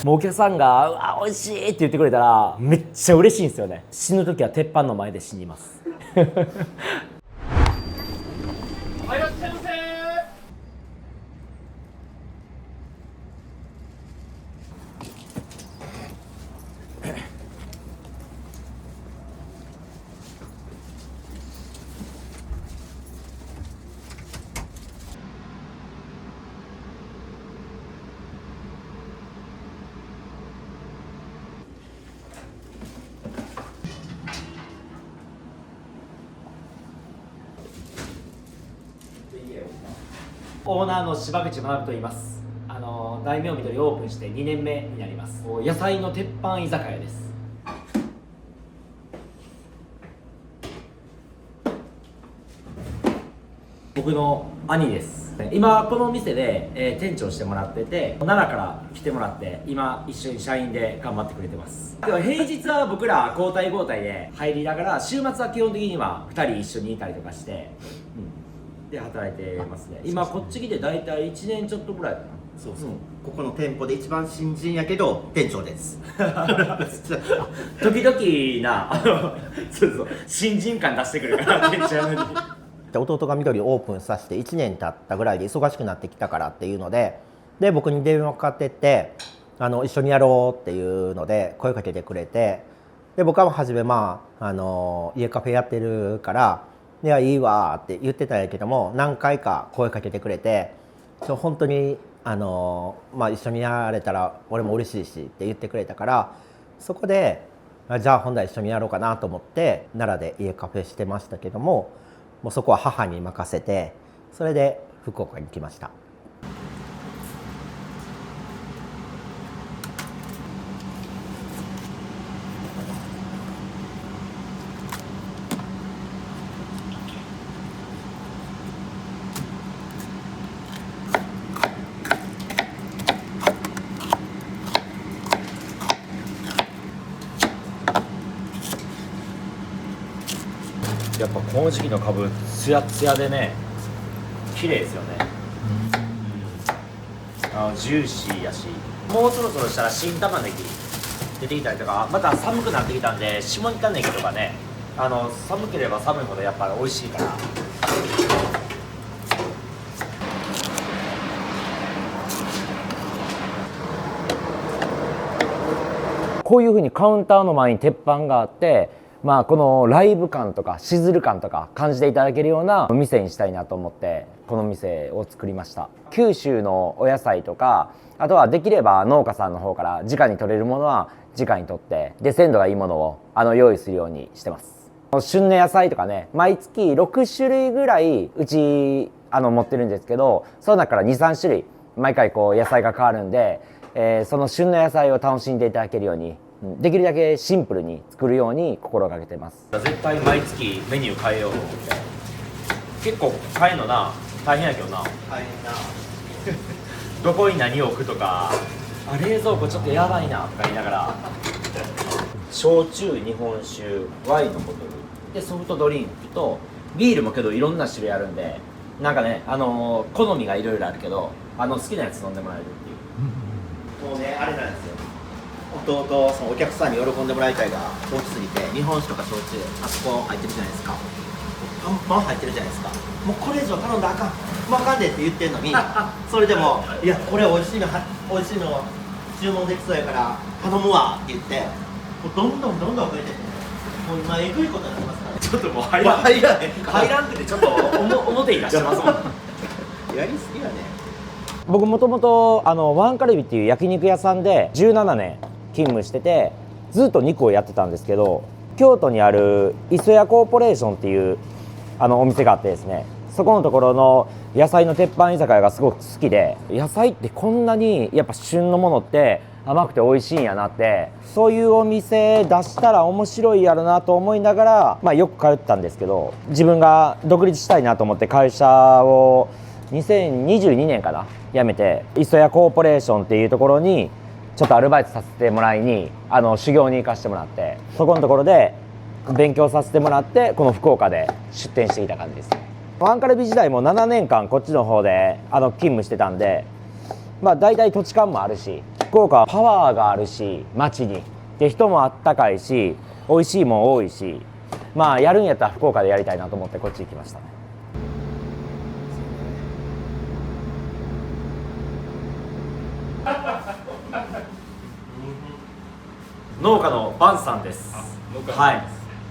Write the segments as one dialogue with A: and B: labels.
A: もうお客さんが「うわ美味しい」って言ってくれたらめっちゃ嬉しいんですよね。死ぬ時は鉄板の前で死にます
B: はい、いらっしゃいませ。
A: オーナーの柴口学と言います。大名緑オープンして2年目になります。野菜の鉄板居酒屋です。僕の兄です。今この店で、店長してもらってて、奈良から来てもらって今一緒に社員で頑張ってくれてます。では平日は僕ら交代交代で入りながら、週末は基本的には2人一緒にいたりとかして、で働いてますね。今こっち来て大体1年ちょっとぐらいかな。
C: そうそう、ここの店舗で一番新人やけど店長です
A: 時々なそうそう新人感出してくるから店長やのに
C: 弟が緑をオープンさせて1年経ったぐらいで忙しくなってきたからっていうので僕に電話かかってって一緒にやろうっていうので声かけてくれて、で僕は初め家カフェやってるから「いやいいわ」って言ってたんやけども、何回か声かけてくれて、本当に一緒にやれたら俺も嬉しいしって言ってくれたから、そこでじゃあ本来一緒にやろうかなと思って奈良で家カフェしてましたけども、もうそこは母に任せて、それで福岡に来ました。
A: やっぱこの時期のカブツヤツヤでね綺麗ですよね。ジューシーやし、もうそろそろしたら新玉ねぎ出てきたりとか、また寒くなってきたんで下仁田ネギとかね、寒ければ寒いほどやっぱ美味しいから。こういうふうにカウンターの前に鉄板があって、このライブ感とかシズル感とか感じていただけるようなお店にしたいなと思ってこの店を作りました。九州のお野菜とか、あとはできれば農家さんの方から直に取れるものは直に取って、で鮮度がいいものを用意するようにしてます。旬の野菜とかね、毎月6種類ぐらいうち持ってるんですけど、その中から 2,3 種類毎回こう野菜が変わるんで、その旬の野菜を楽しんでいただけるように、できるだけシンプルに作るように心がけてます。絶対毎月メニュー変えようと思って。結構変えるのな大変やけどな。大変などこに何を置くとか、冷蔵庫ちょっとやばいなとか言いながら焼酎、日本酒、ワインのボトルでソフトドリンクとビールもけどいろんな種類あるんで、なんかね、好みがいろいろあるけど好きなやつ飲んでもらえるっていう。
C: もうね、あれなんですよ、弟、そのお客さんに喜んでもらいたいが大きすぎて、日本酒とか焼酎あそこ入ってるじゃないですか、パンパン入ってるじゃないですか、もうこれ以上頼んだらあかん、もうあかんでって言ってんのにそれでも「いやこれ美味しいの注文できそうやから頼むわ」って言って、もうどんどん増えてって、もう今えぐいことになってますから、
A: ちょっともう入らんくてちょっと表に出してますもん
C: やりすぎやね。
A: 僕もともとワンカルビっていう焼肉屋さんで17年勤務してて、ずっと肉をやってたんですけど、京都にある磯屋コーポレーションっていうお店があってですね、そこのところの野菜の鉄板居酒屋がすごく好きで、野菜ってこんなにやっぱ旬のものって甘くて美味しいんやなって、そういうお店出したら面白いやろなと思いながら、よく通ってたんですけど、自分が独立したいなと思って会社を2022年かな辞めて、磯屋コーポレーションっていうところにちょっとアルバイトさせてもらいに修行に行かせてもらって、そこのところで勉強させてもらって、この福岡で出店していた感じですね。ワンカルビ時代も7年間こっちの方で勤務してたんで、大体土地勘もあるし、福岡はパワーがあるし街にで人もあったかいし美味しいもん多いし、まあやるんやったら福岡でやりたいなと思ってこっち行きましたね。農家のバンさんです。はい、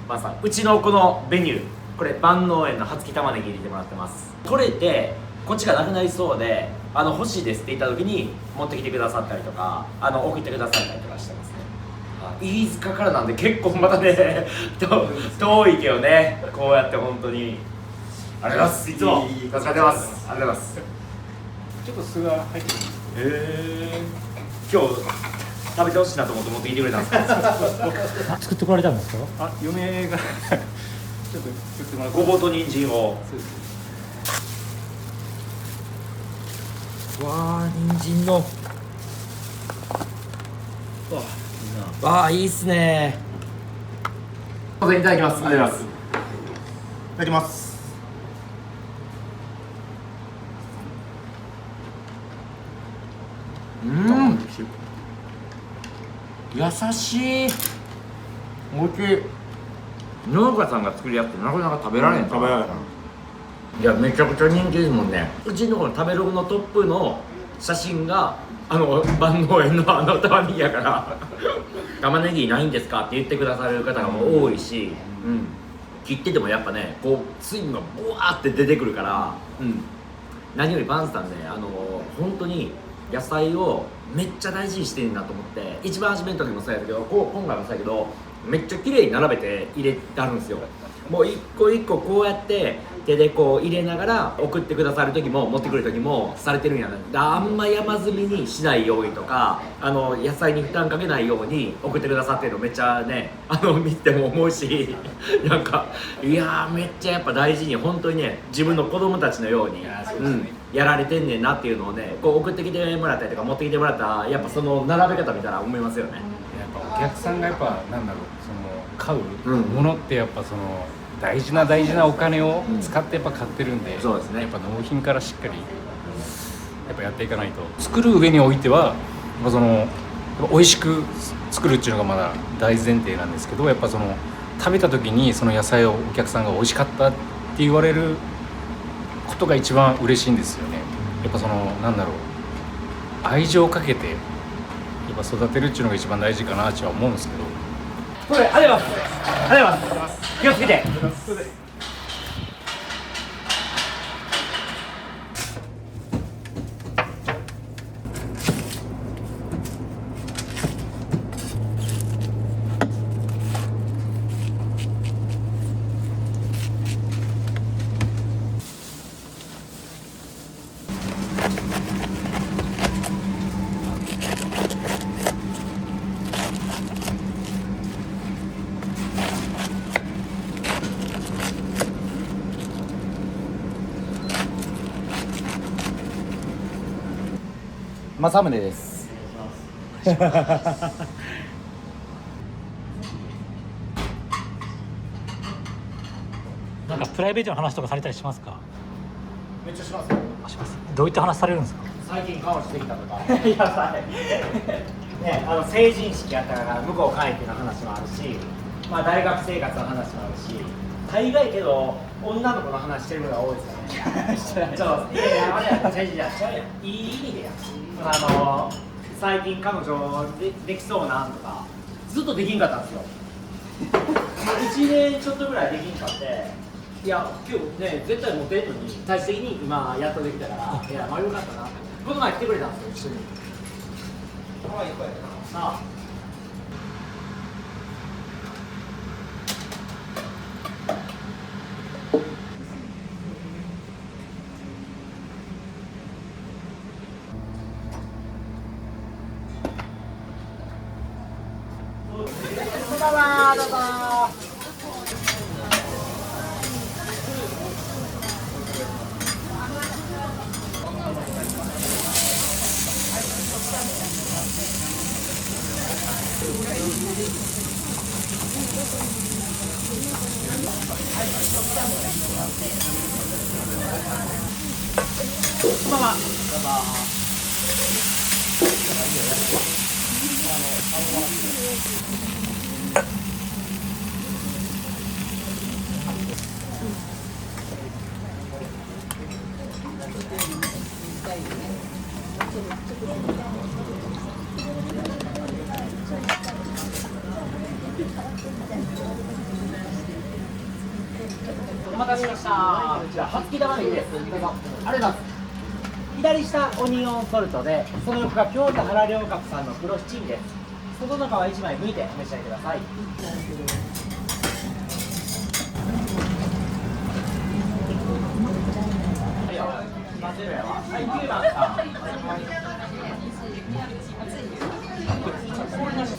A: バンさん、うちのこのメニュー、これ万能園の葉付き玉ねぎ入れてもらってます。取れてこっちがなくなりそうで欲しいですって言った時に持ってきてくださったりとか送ってくださったりとかしてますね。飯塚からなんで結構またね遠いけどね、こうやって本当にありがとうございます。いつも助かってます。ありがとうございます。
B: ちょっと酢が入ってるんです
A: 今日食べてほしいなと思って持ってきてくれたんですか
D: 作ってこられたんですか？
B: あ、嫁がちょっと作ってもらって
A: ごぼうと人参を。
B: そうです。
A: わあ、人参のわあ、いいっすね。いただきます。ありがとうございます。
B: いただきます。
A: 優しい。おいしい。農家さんが作るやつってなかなか食べられん。
B: 食べられない。
A: いや、めちゃくちゃ人気ですもんね。うちのこの食べログのトップの写真が万能園の玉ねぎやから玉ねぎないんですかって言ってくださる方がもう多いし、切っててもやっぱね、こう水分がブワーって出てくるから、何よりバンさんね、本当に野菜をめっちゃ大事にしてるなと思って、一番初めの時もそうやけど、今回もそうやけど、めっちゃ綺麗に並べて入れてあるんですよ。もう一個一個こうやって手でこう入れながら送ってくださる時も持ってくる時もされてるんやな。あんま山積みにしないようにとか、野菜に負担かけないように送ってくださってるのめっちゃね、見ても思うしなんかいやー、めっちゃやっぱ大事に本当にね、自分の子供たちのようにやられてんねんなっていうのをね、こう送ってきてもらったりとか持ってきてもらったやっぱその並べ方見たら思いますよね。
B: やっぱお客さんがやっぱなんだろう、その買うものってやっぱその大事なお金を使ってやっぱ買ってるんで、
A: そうですね。
B: やっぱ納品からしっかりやっぱやっていかないと、作る上においてはやっぱそのやっぱ美味しく作るっていうのがまだ大前提なんですけど、やっぱその食べた時にその野菜をお客さんが美味しかったって言われることが一番嬉しいんですよね。やっぱそのなんだろう、愛情をかけてやっぱ育てるっていうのが一番大事かなとは思うんですけど。
A: これありがとうございます。ありがとうございます。気をつけて。正宗です。
D: なんかプライベートの話とかされたりしますか？
A: めっちゃしますよ。
D: します。どういった話されるんですか？
A: 最近彼女できたとか。やばい。ね、成人式やったから向こう帰っての話もあるし、まあ大学生活の話もあるし、大概けど女の子の話してることが多いですよね。いやあれや、いい意味でや。最近彼女できそうなんとかずっとできんかったんですよ。1年ちょっとぐらいできんかって、いや今日ね絶対モテるのに最終的に今やっとできたから、いやまあよかったなって。この前来てくれたんですよ、一緒に。可愛い子やったな。なあ。どうぞ。こんばんは。お待たせしました。こちら葉付き玉ねぎです。どうぞ。ありがとうございます。左下オニオンソルトで、その横が京都原良格さんの黒七味です。外の皮1枚剥いてお召し上がりください。はい、9番さ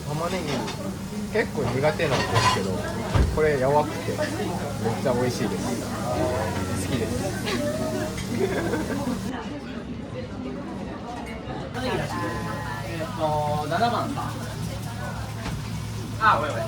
E: 玉ねぎ結構苦手なんですけど、これ柔らかくてめっちゃ美味しいです。好きです。
A: 7番さあ、ごめんごめん。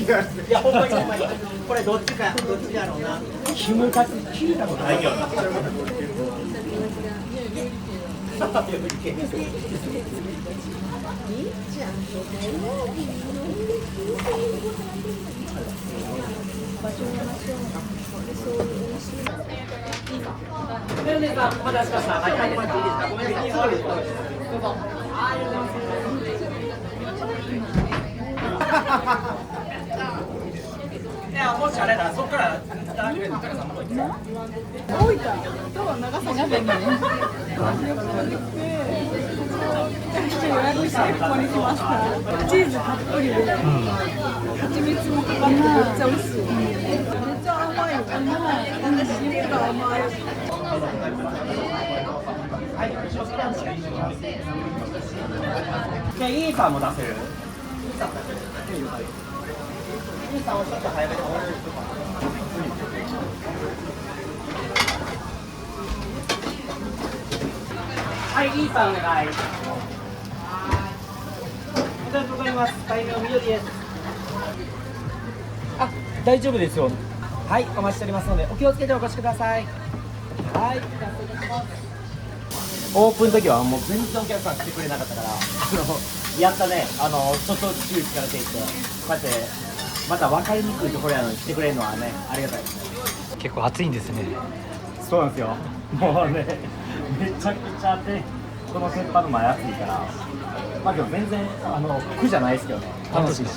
A: いや、ほんまにほんまに。これどっちか、どっちだろうな。キムタク聞いたことないよな。お待たせしました。はい、入ってもらっていいですか。ごめんなさい。そうです。どうぞ。ありがとうございます。いや、もしあれだ、そこから大分さんの方行って。
F: 大分と長崎で今ね、旅行できて、予約してここに来ました。チーズたっぷりで、蜂蜜もかかってめっちゃ美味しい。めっちゃ甘いよ。甘い。なんで塩が甘い。
A: じゃあ、イーサーも出せる？イーサーをちょっと早めにお願いします。はい、イーサーお願い。ありがとうございます。大量緑です。あ、大丈夫ですよ。はい、お待ちしておりますので、お気をつけてお越しください。はい、オープンの時はもう全然お客さん来てくれなかったから、やったね、ちょっと注意からていって、こうやってまた分かりにくいところやのに来てくれるのはね、ありがたいですね。
D: 結構暑いんですね。
A: そうなんですよ。もうね、めちゃくちゃね、この鉄板の前暑いから、まあでも全然苦じゃないですけどね、楽しいし。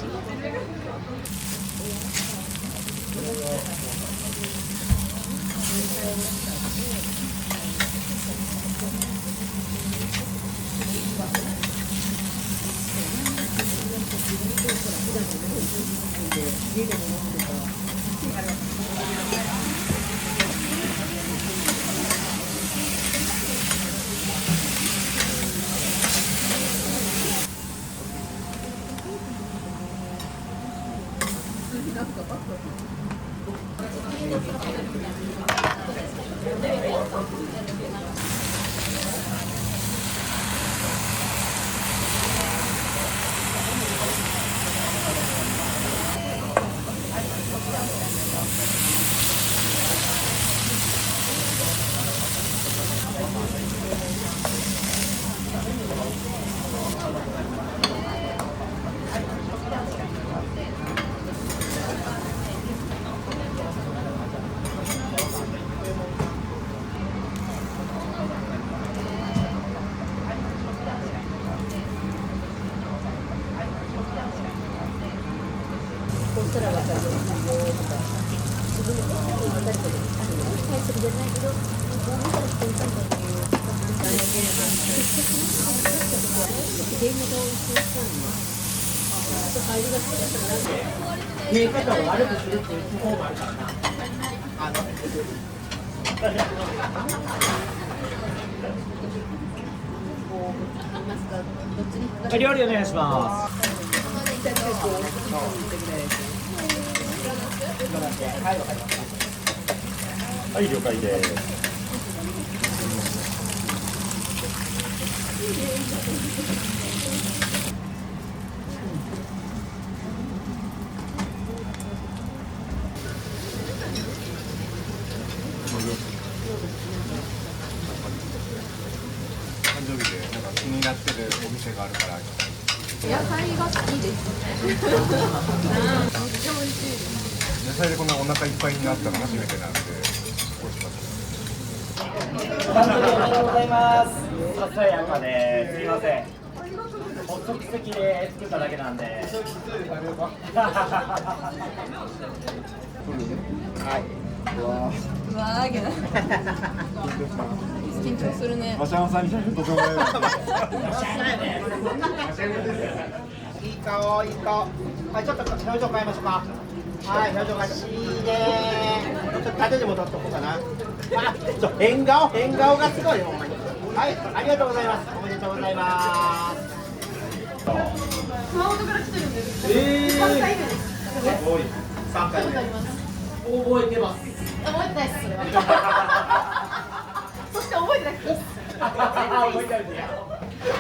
C: 見え方を悪くするっていう手法もあるからな。料理お願いします。
G: はい、了解です。
E: 誕生日でなんか気になってるお店があるから。
F: 野菜が好きですね。めっちゃ美味しいです。
E: 野菜でこんなお腹いっぱいになったの初めてなんで、美味しかったです。
A: おめでとうございます。ささやかですみません。即席で作っただけなんで。
F: うわーけど。緊張するね。
E: マシャンさんにとても
C: いい顔、いい顔。はい、ちょっと表情変えましょうか。はい、表情変えて。いいね。ちょっと縦でも撮っとこうかな。変顔がすごいよ、ほんまに。はい、ありがとうございます。おめでとうございます。
F: 熊本から来てるんです。3回目です。
C: 3回目。覚えてます。
F: 覚えてないです、それは。そして覚えてなくていいっす。
C: 覚えてないです。
F: 1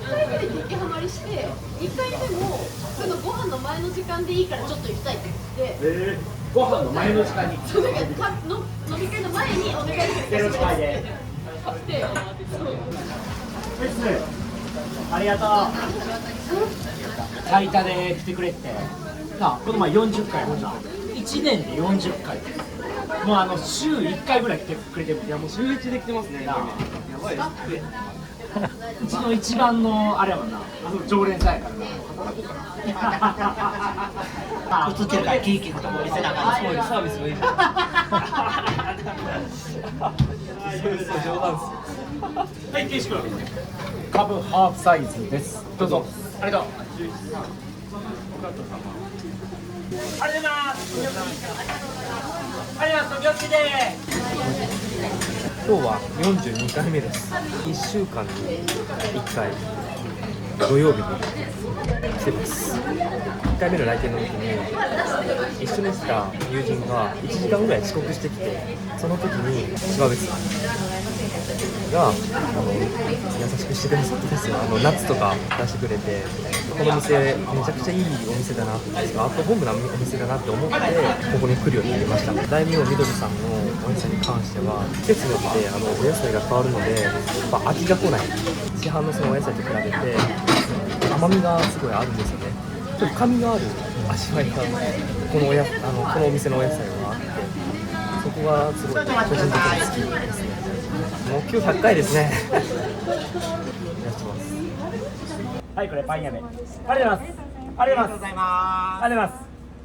F: 回目で激ハマりして、2回目もそのご飯の前の時間でいいからちょっと行きたいって言って、
C: ご飯の前の時間に。
F: その飲み会の前にお願いする
C: 0回で。
F: で、
C: ありがとう。最多で来てくれって。なあ、この前40回もんな。1年で40回。もう週1回ぐらい来てくれてる。いやもう週1で来てますね。やばいです。うちの一番のあれやもんな。常連さんやからな。映ってるからキーキーのとこ見せながら。そういうサービスもいい。はい、岸君。株ハーフサイズです。どうぞ。ありがとう。ありがとうございます。ありがとうございます。気をつけて。
H: 今日は42回目です。1週間に1回土曜日に来てます。1回目の来店の時に一緒にした友人が1時間ぐらい遅刻してきて、その時に柴口さんが優しくしてくださってですよ。夏とか出してくれて、この店めちゃくちゃいいお店だな、アットホームなお店だなって思ってここに来るようになりました。大名みどりさんのお店に関しては季節によってお野菜が変わるので、やっぱ飽きが来ない。市販のそのお野菜と比べて甘みがすごいあるんですよね。ちょっと深みがある味わいがこのお店のお野菜はあって、そこがすごい個人的に好きですね。目標100回ですね。お願いします。
C: はい、これパインアメ。ありがとうございます。ありがとうございます。ありがとうございま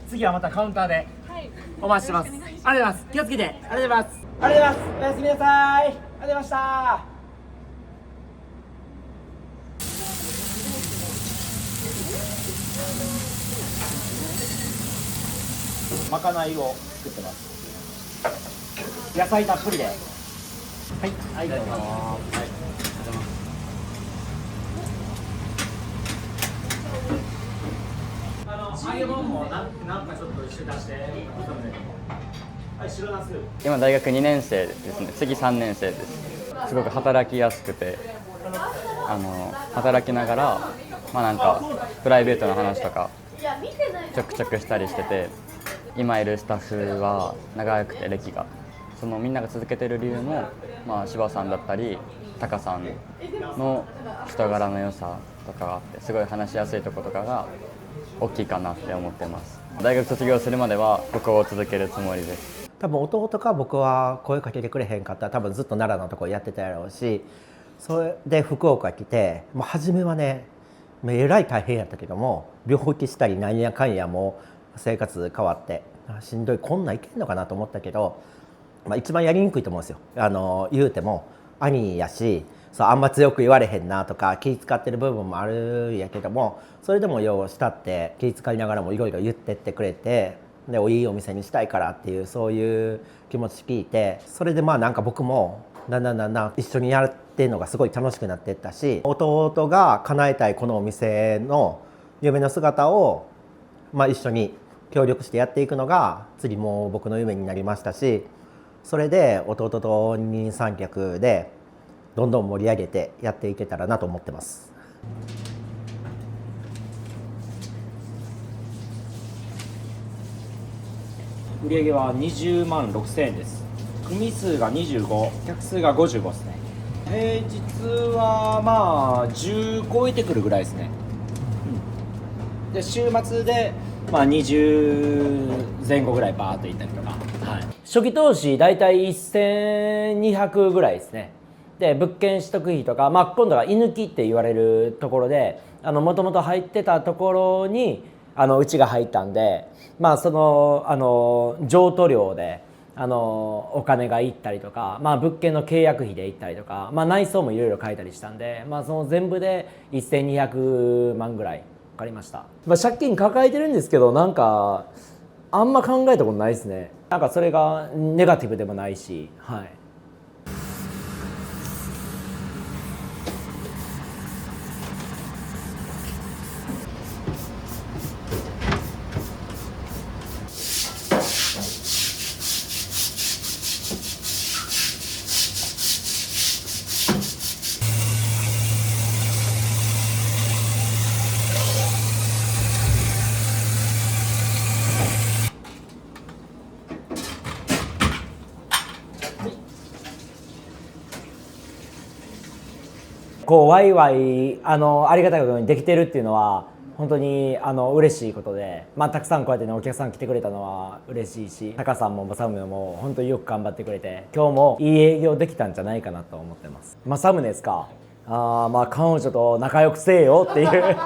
C: す。次はまたカウンターでお待ちしてます。ありがとうございます。気をつけて。ありがとうございます。ありがとうございます。おやすみなさい。ありがとうございました。まかないを作ってます。野菜たっぷりで。はい、はい、どうぞ。揚げ物もなんかちょっと一緒に出して。はい、白ナス。
I: 今大学2年生ですね。次3年生です。すごく働きやすくて、働きながらなんかプライベートの話とかちょくちょくしたりしてて、今いるスタッフは長くて歴が、そのみんなが続けてる理由も柴さんだったりタカさんの人柄の良さとかがあって、すごい話しやすいところとかが大きいかなって思ってます。大学卒業するまではここを続けるつもりです。
C: 多分弟か僕は声かけてくれへんかったら多分ずっと奈良のところやってたやろうし、それで福岡来て、もう初めはねえらい大変やったけども、病気したりなんやかんやもう生活変わってしんどい、こんなんいけんのかなと思ったけど、まあ、一番やりにくいと思うんですよ。言うても兄やし、そうあんま強く言われへんなとか気使ってる部分もあるんやけども、それでもよう慕って気遣いながらもいろいろ言ってってくれて、でいいお店にしたいからっていうそういう気持ち聞いて、それでまあなんか僕もだんだん一緒にやってるのがすごい楽しくなっていったし、弟が叶えたいこのお店の夢の姿を、まあ、一緒に協力してやっていくのが次もう僕の夢になりましたし、それで弟と二人三脚でどんどん盛り上げてやっていけたらなと思ってます。
A: 売上は20万6000円です。組数が25、客数が55ですね。平日はまあ10超えてくるぐらいですね。で週末でまあ20前後ぐらいバーっと行ったりとか、はい、初期投資大体1200ぐらいですね。で物件取得費とか、まあ、今度は居抜きって言われるところで、もともと入ってたところにうちが入ったんで、まあその譲渡料でお金が行ったりとか、まあ、物件の契約費で行ったりとか、まあ、内装もいろいろ変えたりしたんで、まあ、その全部で1200万ぐらいかかりました。まあ、借金抱えてるんですけど、なんかあんま考えたことないですね。なんかそれがネガティブでもないし、はい。こうワイワイありがたいことにできてるっていうのは本当に嬉しいことで、まあ、たくさんこうやってねお客さん来てくれたのは嬉しいし、タカさんも政宗も本当によく頑張ってくれて、今日もいい営業できたんじゃないかなと思ってます。政宗ですか。まあ彼女と仲良くせえよっていう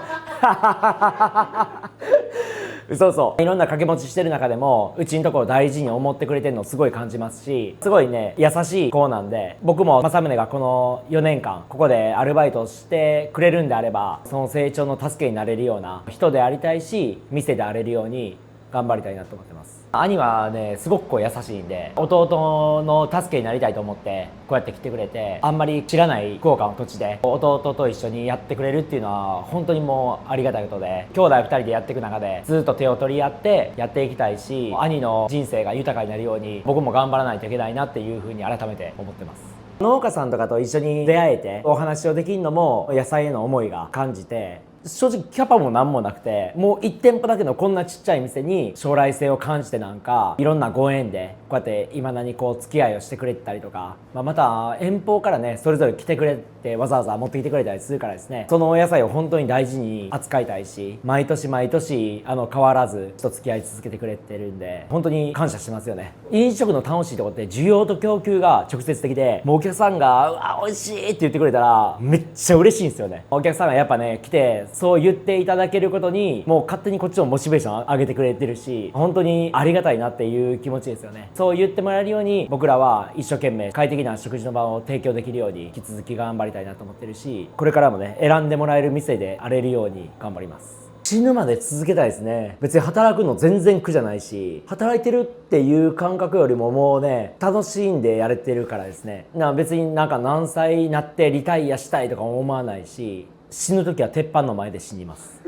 A: そうそう、いろんな掛け持ちしてる中でもうちのところ大事に思ってくれてるのをすごい感じますし、すごいね優しい子なんで、僕も政宗がこの4年間ここでアルバイトをしてくれるんであれば、その成長の助けになれるような人でありたいし、店であれるように頑張りたいなと思ってます。兄はねすごくこう優しいんで、弟の助けになりたいと思ってこうやって来てくれて、あんまり知らない福岡の土地で弟と一緒にやってくれるっていうのは本当にもうありがたいことで、兄弟2人でやっていく中でずっと手を取り合ってやっていきたいし、兄の人生が豊かになるように僕も頑張らないといけないなっていうふうに改めて思ってます。農家さんとかと一緒に出会えてお話をできるのも野菜への思いが感じて、正直キャパも何もなくて、もう1店舗だけのこんなちっちゃい店に将来性を感じて、なんかいろんなご縁でこうやっていまだにこう付き合いをしてくれてたりとか、また遠方からねそれぞれ来てくれてわざわざ持ってきてくれたりするからですね、そのお野菜を本当に大事に扱いたいし、毎年毎年変わらずと付き合い続けてくれてるんで本当に感謝してますよね。飲食の楽しいところって需要と供給が直接的で、もうお客さんが「うわ美味しい」って言ってくれたらめっちゃ嬉しいんですよね。お客さんがやっぱね来てそう言っていただけることにもう勝手にこっちのモチベーション上げてくれてるし、本当にありがたいなっていう気持ちですよね。そう言ってもらえるように僕らは一生懸命快適な食事の場を提供できるように引き続き頑張りたいなと思ってるし、これからもね選んでもらえる店であれるように頑張ります。死ぬまで続けたいですね。別に働くの全然苦じゃないし、働いてるっていう感覚よりももうね楽しんでやれてるからですね。別になんか何歳になってリタイアしたいとか思わないし、死ぬ時は鉄板の前で死にます